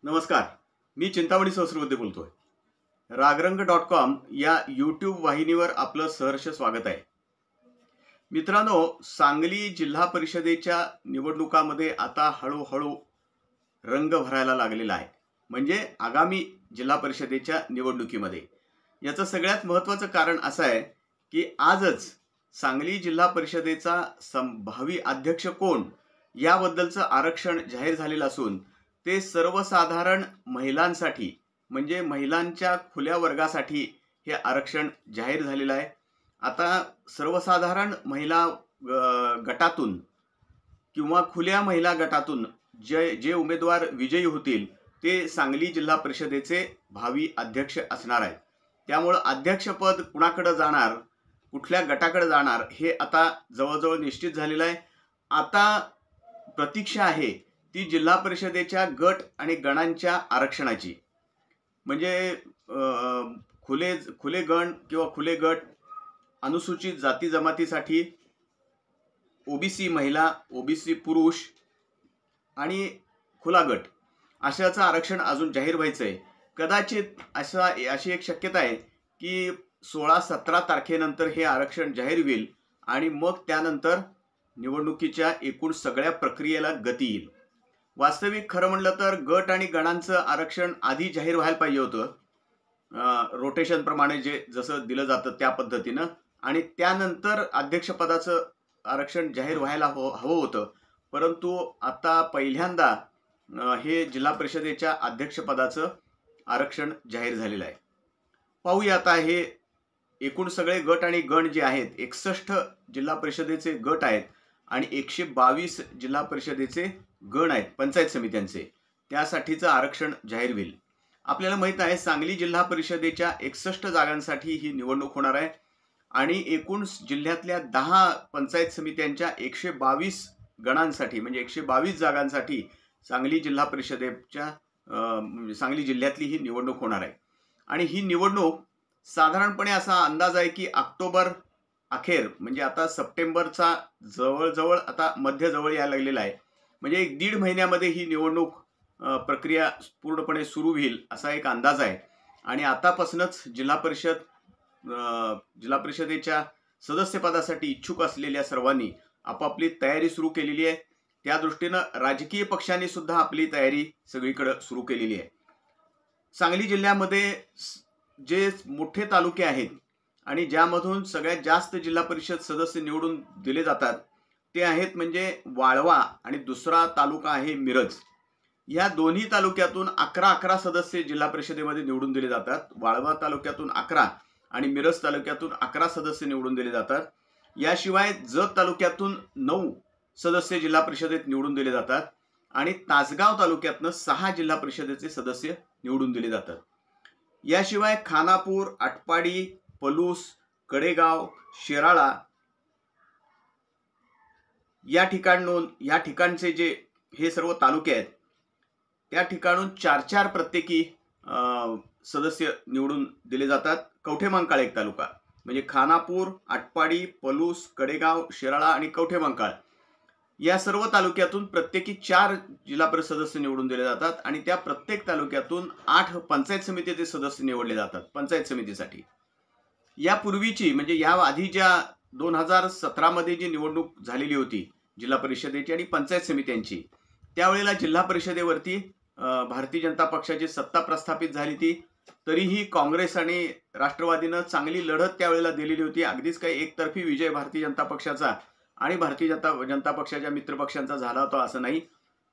नमस्कार. मी चिंतामणी सहस्रबुद्धे बोलतोय. रागरंग.com या यूट्यूब वाहिनीवर आपलं सहर्ष स्वागत आहे. मित्रांनो, सांगली जिल्हा परिषदेच्या निवडणुकामध्ये आता हळूहळू रंग भरायला लागलेला आहे. म्हणजे आगामी जिल्हा परिषदेच्या निवडणुकीमध्ये याचं सगळ्यात महत्त्वाचं कारण असं आहे की आजच सांगली जिल्हा परिषदेचा भावी अध्यक्ष कोण याबद्दलचं आरक्षण जाहीर झालेलं असून ते सर्वसाधारण महिलांसाठी म्हणजे महिलांच्या खुल्या वर्गासाठी हे आरक्षण जाहीर झालेलं आहे. आता सर्वसाधारण महिला गटातून किंवा खुल्या महिला गटातून जे जे उमेदवार विजयी होतील ते सांगली जिल्हा परिषदेचे भावी अध्यक्ष असणार आहेत. त्यामुळे अध्यक्षपद कुणाकडे जाणार, कुठल्या गटाकडे जाणार हे आता जवळजवळ निश्चित झालेलं आहे. आता प्रतीक्षा आहे ती जिल्हा परिषदेच्या गट आणि गणांच्या आरक्षणाची. म्हणजे खुले गण किंवा खुले गट, अनुसूचित जाती जमातीसाठी ओबीसी महिला, ओबीसी पुरुष आणि खुला गट अशाचं आरक्षण अजून जाहीर व्हायचं आहे. कदाचित अशी एक शक्यता आहे की 16-17 तारखेनंतर हे आरक्षण जाहीर होईल आणि मग त्यानंतर निवडणुकीच्या एकूण सगळ्या प्रक्रियेला गती येईल. वास्तविक खरं म्हणलं तर गट आणि गणांचं आरक्षण आधी जाहीर व्हायला पाहिजे होतं, रोटेशन प्रमाणे जसं दिलं जातं त्या पद्धतीनं, आणि त्यानंतर अध्यक्षपदाचं आरक्षण जाहीर व्हायला हवं होतं. परंतु आता पहिल्यांदा हे जिल्हा परिषदेच्या अध्यक्षपदाचं आरक्षण जाहीर झालेलं आहे. पाहूया आता हे एकूण सगळे गट आणि गण जे आहेत, 61 जिल्हा परिषदेचे गट आहेत आणि 122 जिल्हा परिषदेचे गण आहेत पंचायत समित्यांचे, त्यासाठीचं आरक्षण जाहीर होईल. आपल्याला माहित आहे सांगली जिल्हा परिषदेच्या 61 जागांसाठी ही निवडणूक होणार आहे आणि एकूण जिल्ह्यातल्या 10 पंचायत समित्यांच्या 122 गणांसाठी म्हणजे 122 जागांसाठी सांगली जिल्हा परिषदेच्या सांगली जिल्ह्यातली ही निवडणूक होणार आहे. आणि ही निवडणूक साधारणपणे असा अंदाज आहे की ऑक्टोबर अखेर म्हणजे आता सप्टेंबरचा जवळजवळ आता मध्य जवळ यायला लागलेला आहे. म्हणजे 1-1.5 महिन्यामध्ये ही निवडणूक प्रक्रिया पूर्णपणे सुरू होईल असा एक अंदाज आहे. आणि आतापासूनच जिल्हा परिषदेच्या सदस्यपदासाठी इच्छुक असलेल्या सर्वांनी आपापली तयारी सुरू केलेली आहे. त्या दृष्टीनं राजकीय पक्षांनी सुद्धा आपली तयारी सगळीकडे सुरू केलेली आहे. सांगली जिल्ह्यामध्ये जे मोठे तालुके आहेत आणि ज्यामधून सगळ्यात जास्त जिल्हा परिषद सदस्य निवडून दिले जातात ते आहेत म्हणजे वाळवा आणि दुसरा तालुका आहे मिरज. या दोन्ही तालुक्यातून 11 सदस्य जिल्हा परिषदेमध्ये निवडून दिले जातात. वाळवा तालुक्यातून 11 आणि मिरज तालुक्यातून 11 सदस्य निवडून दिले जातात. याशिवाय जत तालुक्यातून 9 सदस्य जिल्हा परिषदेत निवडून दिले जातात आणि तासगाव तालुक्यातनं 6 जिल्हा परिषदेचे सदस्य निवडून दिले जातात. याशिवाय खानापूर, आटपाडी, पलूस, कडेगाव, शिराळा या ठिकाणचे जे हे सर्व तालुके आहेत त्या ठिकाणून 4-4 प्रत्येकी सदस्य निवडून दिले जातात. कवठेमहांकाळ एक तालुका म्हणजे खानापूर, आटपाडी, पलूस, कडेगाव, शिराळा आणि कवठेमहांकाळ या सर्व तालुक्यातून प्रत्येकी 4 जिल्हा परिषद सदस्य निवडून दिले जातात आणि त्या प्रत्येक तालुक्यातून 8 पंचायत समितीचे सदस्य निवडले जातात पंचायत समितीसाठी. यापूर्वीची म्हणजे या आधी ज्या 2017 मध्ये जी निवडणूक झालेली होती जिल्हा परिषदेची आणि पंचायत समित्यांची, त्यावेळेला जिल्हा परिषदेवरती भारतीय जनता पक्षाची सत्ता प्रस्थापित झाली ती. तरीही काँग्रेस आणि राष्ट्रवादीनं चांगली लढत त्यावेळेला दिलेली होती. अगदीच काही एकतर्फी विजय भारतीय जनता पक्षाचा आणि भारतीय जनता पक्षाच्या मित्रपक्षांचा झाला होता असं नाही.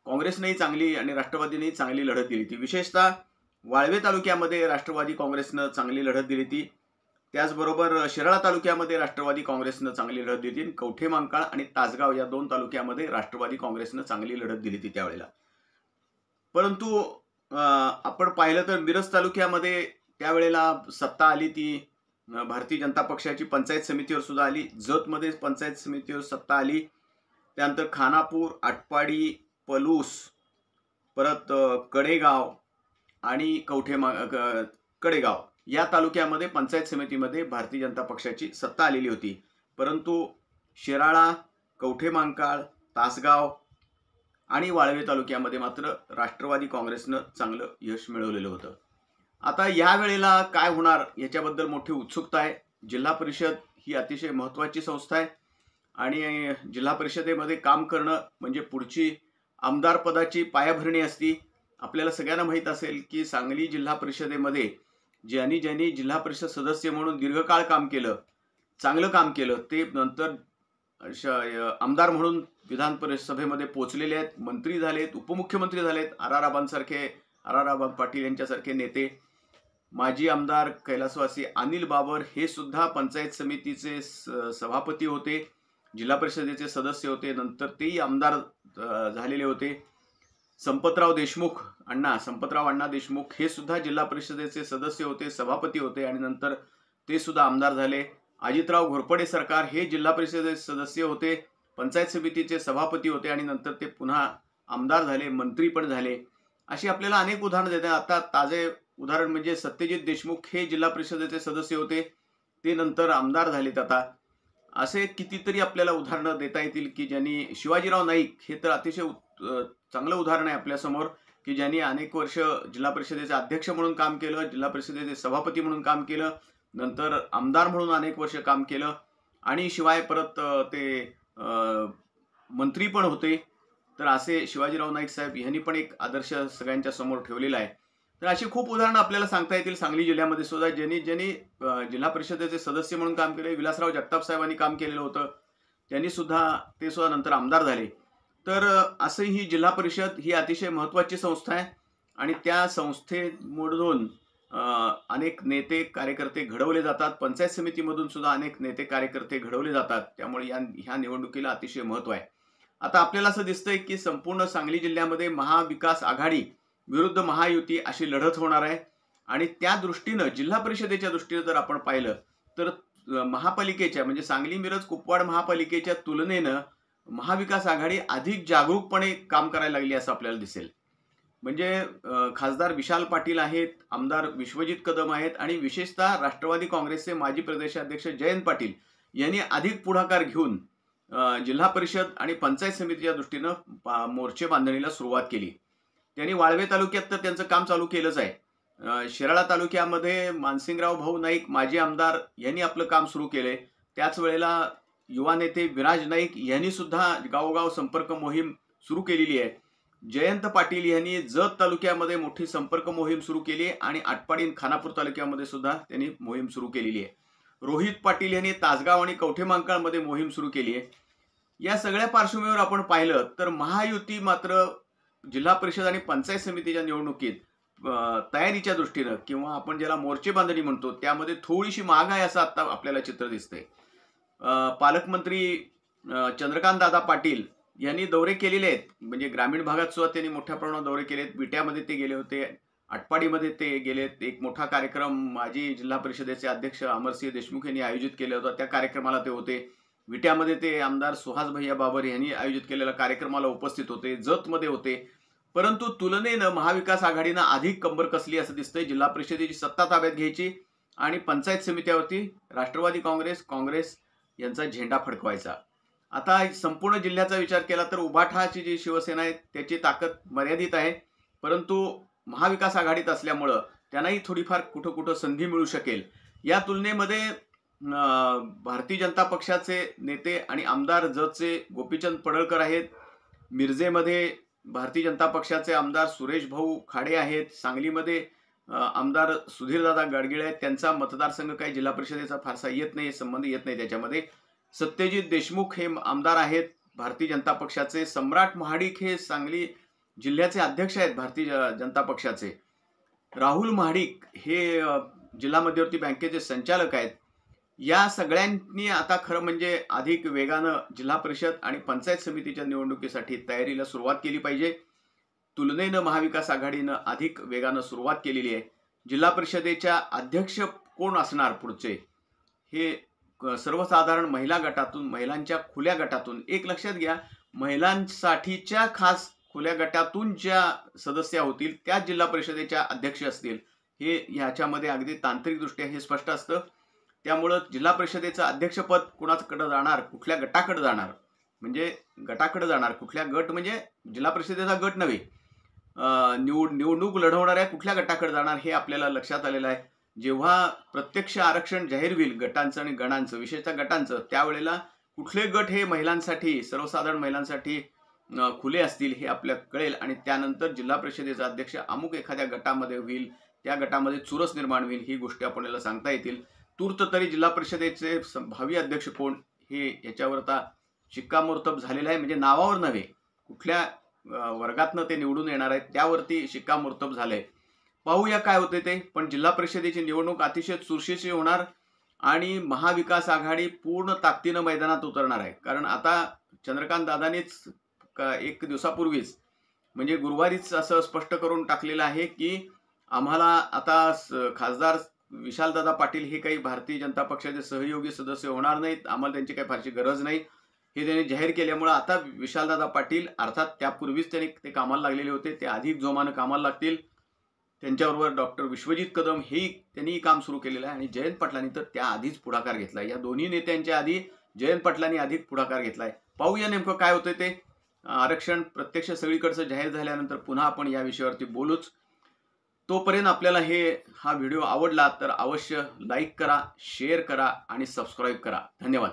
काँग्रेसनेही चांगली आणि राष्ट्रवादीनेही चांगली लढत दिली ती. विशेषतः वाळवे तालुक्यामध्ये राष्ट्रवादी काँग्रेसनं चांगली लढत दिली ती. त्याचबरोबर शिराळा तालुक्यामध्ये राष्ट्रवादी काँग्रेसनं चांगली लढत दिली ती. कवठेमहांकाळ आणि तासगाव या 2 तालुक्यामध्ये राष्ट्रवादी काँग्रेसनं चांगली लढत दिली ती त्यावेळेला. परंतु आपण पाहिलं तर मिरज तालुक्यामध्ये त्यावेळेला सत्ता आली ती भारतीय जनता पक्षाची पंचायत समितीवर सुद्धा आली. जतमध्ये पंचायत समितीवर सत्ता आली. त्यानंतर खानापूर, आटपाडी, पलूस, परत कडेगाव आणि कडेगाव या तालुक्यामध्ये पंचायत समितीमध्ये भारतीय जनता पक्षाची सत्ता आलेली होती. परंतु शिराळा, कवठेमहांकाळ, तासगाव आणि वाळवे तालुक्यामध्ये मात्र राष्ट्रवादी काँग्रेसनं चांगलं यश मिळवलेलं होतं. आता या वेळेला काय होणार याच्याबद्दल मोठी उत्सुकता आहे. जिल्हा परिषद ही अतिशय महत्त्वाची संस्था आहे आणि जिल्हा परिषदेमध्ये काम करणं म्हणजे पुढची आमदार पदाची पायाभरणी असती. आपल्याला सगळ्यांना माहीत असेल की सांगली जिल्हा परिषदेमध्ये ज्यांनी ज्यांनी जिल्हा परिषद सदस्य म्हणून दीर्घकाळ काम केलं, चांगलं काम केलं, ते नंतर आमदार म्हणून विधान परिषदेमध्ये पोहोचलेले आहेत, मंत्री झालेत, उपमुख्यमंत्री झालेत. आर आर आबा पाटील यांच्यासारखे नेते, माजी आमदार कैलासवासी अनिल बाबर हे सुद्धा पंचायत समितीचे सभापती होते, जिल्हा परिषदेचे सदस्य होते, नंतर तेही आमदार झालेले होते. संपतराव अण्णा देशमुख हे सुद्धा जिल्हा परिषदेचे सदस्य होते, सभापती होते आणि नंतर ते सुद्धा आमदार झाले. अजितराव घोरपडे सरकार हे जिल्हा परिषदेचे सदस्य होते, पंचायत समितीचे सभापती होते आणि नंतर ते पुन्हा आमदार झाले, मंत्री पण झाले. अशी आपल्याला अनेक उदाहरणं देतात. आता ताजे उदाहरण म्हणजे सत्यजित देशमुख हे जिल्हा परिषदेचे सदस्य होते, ते नंतर आमदार झालेत. आता असे कितीतरी आपल्याला उदाहरणं देता येतील की ज्यांनी, शिवाजीराव नाईक हे तर अतिशय चांगलं उदाहरण आहे आपल्यासमोर की ज्यांनी अनेक वर्ष जिल्हा परिषदेचे अध्यक्ष म्हणून काम केलं, जिल्हा परिषदेचे सभापती म्हणून काम केलं, नंतर आमदार म्हणून अनेक वर्ष काम केलं आणि शिवाय परत ते मंत्री पण होते. तर असे शिवाजीराव नाईक साहेब यांनी पण एक आदर्श सगळ्यांच्या समोर ठेवलेला आहे. तर अशी खूप उदाहरणं आपल्याला सांगता येतील सांगली जिल्ह्यामध्ये सुद्धा ज्यांनी जिल्हा परिषदेचे सदस्य म्हणून काम केले. विलासराव जगताप साहेबांनी काम केलेलं होतं, ते सुद्धा नंतर आमदार झाले. तर असं ही जिल्हा परिषद ही अतिशय महत्त्वाची संस्था आहे आणि त्या संस्थेमधून अनेक नेते कार्यकर्ते घडवले जातात. पंचायत समितीमधून सुद्धा अनेक नेते कार्यकर्ते घडवले जातात. त्यामुळे ह्या निवडणुकीला अतिशय महत्त्व आहे. आता आपल्याला असं दिसतंय की संपूर्ण सांगली जिल्ह्यामध्ये महाविकास आघाडी विरुद्ध महायुती अशी लढत होणार आहे आणि त्या दृष्टीनं जिल्हा परिषदेच्या दृष्टीनं जर आपण पाहिलं तर महापालिकेच्या म्हणजे सांगली मिरज कुपवाड महापालिकेच्या तुलनेनं महाविकास आघाडी अधिक जागरूकपणे काम करायला लागली असं आपल्याला दिसेल. म्हणजे खासदार विशाल पाटील आहेत, आमदार विश्वजित कदम आहेत आणि विशेषतः राष्ट्रवादी काँग्रेसचे माजी प्रदेशाध्यक्ष जयंत पाटील यांनी अधिक पुढाकार घेऊन जिल्हा परिषद आणि पंचायत समितीच्या दृष्टीनं मोर्चे बांधणीला सुरुवात केली. त्यांनी वाळवे तालुक्यात तर त्यांचं काम चालू केलंच आहे. शिराळा तालुक्यामध्ये मानसिंगराव भाऊ नाईक माजी आमदार यांनी आपलं काम सुरू केले. त्याच वेळेला युवा नेते विराज नाईक यांनी सुद्धा गावोगाव संपर्क मोहीम सुरू केलेली आहे. जयंत पाटील यांनी जत तालुक्यामध्ये मोठी संपर्क मोहीम सुरू केली आहे आणि आटपाडी खानापूर तालुक्यामध्ये सुद्धा त्यांनी मोहीम सुरू केलेली आहे. रोहित पाटील यांनी तासगाव आणि कवठेमहांकाळमध्ये मोहीम सुरू केली आहे. या सगळ्या पार्श्वभूमीवर आपण पाहिलं तर महायुती मात्र जिल्हा परिषद आणि पंचायत समितीच्या निवडणुकीत तयारीच्या दृष्टीनं किंवा आपण ज्याला मोर्चे बांधणी म्हणतो त्यामध्ये थोडीशी माग आहे असं आता आपल्याला चित्र दिसतंय. पालकमंत्री चंद्रकांत दादा पाटील यांनी दौरे केलेले आहेत. म्हणजे ग्रामीण भागात सुद्धा त्यांनी मोठ्या प्रमाणात दौरे केलेत. विट्यामध्ये ते गेले होते, आटपाडीमध्ये ते गेलेत. एक मोठा कार्यक्रम माजी जिल्हा परिषदेचे अध्यक्ष अमरसिंह देशमुख यांनी आयोजित केला होता, त्या कार्यक्रमाला ते होते. विट्यामध्ये ते आमदार सुहास भैया बाबर यांनी आयोजित केलेल्या कार्यक्रमाला उपस्थित होते. जतमध्ये होते. परंतु तुलनेनं महाविकास आघाडीनं अधिक कंबर कसली असं दिसतंय. जिल्हा परिषदेची सत्ता ताब्यात घ्यायची आणि पंचायत समित्यावरती राष्ट्रवादी काँग्रेस यांचा झेंडा फडकवायचा. आता संपूर्ण जिल्ह्याचा विचार केला तर उभाठाची जी शिवसेना आहे त्याची ताकद मर्यादित आहे, परंतु महाविकास आघाडीत असल्यामुळं त्यांनाही थोडीफार कुठं संधी मिळू शकेल. या तुलनेमध्ये भारतीय जनता पक्षाचे नेते आणि आमदार जतचे गोपीचंद पडळकर आहेत. मिरजेमध्ये भारतीय जनता पक्षाचे आमदार सुरेश भाऊ खाडे आहेत. सांगलीमध्ये आमदार सुधीरदादा गाडगीळ आहेत. त्यांचा मतदारसंघ काही जिल्हा परिषदेचा फारसा येत नाही, संबंध येत नाही त्याच्यामध्ये. सत्यजित देशमुख हे आमदार आहेत भारतीय जनता पक्षाचे. सम्राट महाडिक हे सांगली जिल्ह्याचे अध्यक्ष आहेत भारतीय जनता पक्षाचे. राहुल महाडिक हे जिल्हा मध्यवर्ती बँकेचे संचालक आहेत. या सगळ्यांनी आता खरं म्हणजे अधिक वेगानं जिल्हा परिषद आणि पंचायत समितीच्या निवडणुकीसाठी तयारीला सुरुवात केली पाहिजे. तुलनेनं महाविकास आघाडीनं अधिक वेगानं सुरुवात केलेली आहे. जिल्हा परिषदेच्या अध्यक्ष कोण असणार पुढचे हे सर्वसाधारण महिला गटातून, महिलांच्या खुल्या गटातून, एक लक्षात घ्या, महिलांसाठीच्या खास खुल्या गटातून ज्या सदस्य होतील त्या जिल्हा परिषदेच्या अध्यक्ष असतील. हे ह्याच्यामध्ये अगदी तांत्रिकदृष्ट्या हे स्पष्ट असतं. त्यामुळं जिल्हा परिषदेचं अध्यक्षपद कुणाकडे जाणार, कुठल्या गटाकडे जाणार म्हणजे गटाकडे जाणार. कुठल्या गट म्हणजे जिल्हा परिषदेचा गट नव्हे, निवडणूक लढवणाऱ्या कुठल्या गटाकडे जाणार हे आपल्याला लक्षात आलेलं आहे. जेव्हा प्रत्यक्ष आरक्षण जाहीर होईल गटांचं आणि गणांचं, विशेषतः गटांचं, त्यावेळेला कुठले गट हे महिलांसाठी, सर्वसाधारण महिलांसाठी खुले असतील हे आपल्याला कळेल आणि त्यानंतर जिल्हा परिषदेचा अध्यक्ष अमुक एखाद्या गटामध्ये होईल, त्या गटामध्ये चुरस निर्माण होईल, ही गोष्टी आपल्याला सांगता येतील. तूर्त तरी जिल्हा परिषदेचे भावी अध्यक्ष कोण हे याच्यावर आता शिक्कामोर्तब झालेलं आहे. म्हणजे नावावर नव्हे, कुठल्या वर्गातनं ते निवडून येणार आहेत त्यावरती शिक्कामोर्तब झालंय. पाहूया काय होते ते. पण जिल्हा परिषदेची निवडणूक अतिशय चुरशीची होणार आणि महाविकास आघाडी पूर्ण ताकदीनं मैदानात उतरणार आहे. कारण आता चंद्रकांत दादानीच एक दिवसापूर्वीच म्हणजे गुरुवारीच असं स्पष्ट करून टाकलेलं आहे की आम्हाला आता खासदार विशालदादा पाटील हे काही भारतीय जनता पक्षाचे सहयोगी सदस्य होणार नाहीत, आम्हाला त्यांची काही फारशी गरज नाही हे त्यांनी जाहीर केल्यामुळे आता विशालदादा पाटील, अर्थात त्यापूर्वीच त्यांनी ते कामाला लागलेले होते, ते अधिक जोमानं कामाला लागतील. त्यांच्याबरोबर डॉक्टर विश्वजित कदम हेही त्यांनी काम सुरू केलेलं आहे आणि जयंत पाटलांनी तर त्या आधीच पुढाकार घेतलाय. या दोन्ही नेत्यांच्या आधी जयंत पाटलांनी अधिक पुढाकार घेतलाय. पाहूया नेमकं काय होतंय ते. आरक्षण प्रत्यक्ष सगळीकडचं जाहीर झाल्यानंतर पुन्हा आपण या विषयावरती बोलूच. तोपर्यंत आपल्याला हा व्हिडिओ आवडला तर अवश्य लाईक करा, शेअर करा आणि सबस्क्राईब करा. धन्यवाद.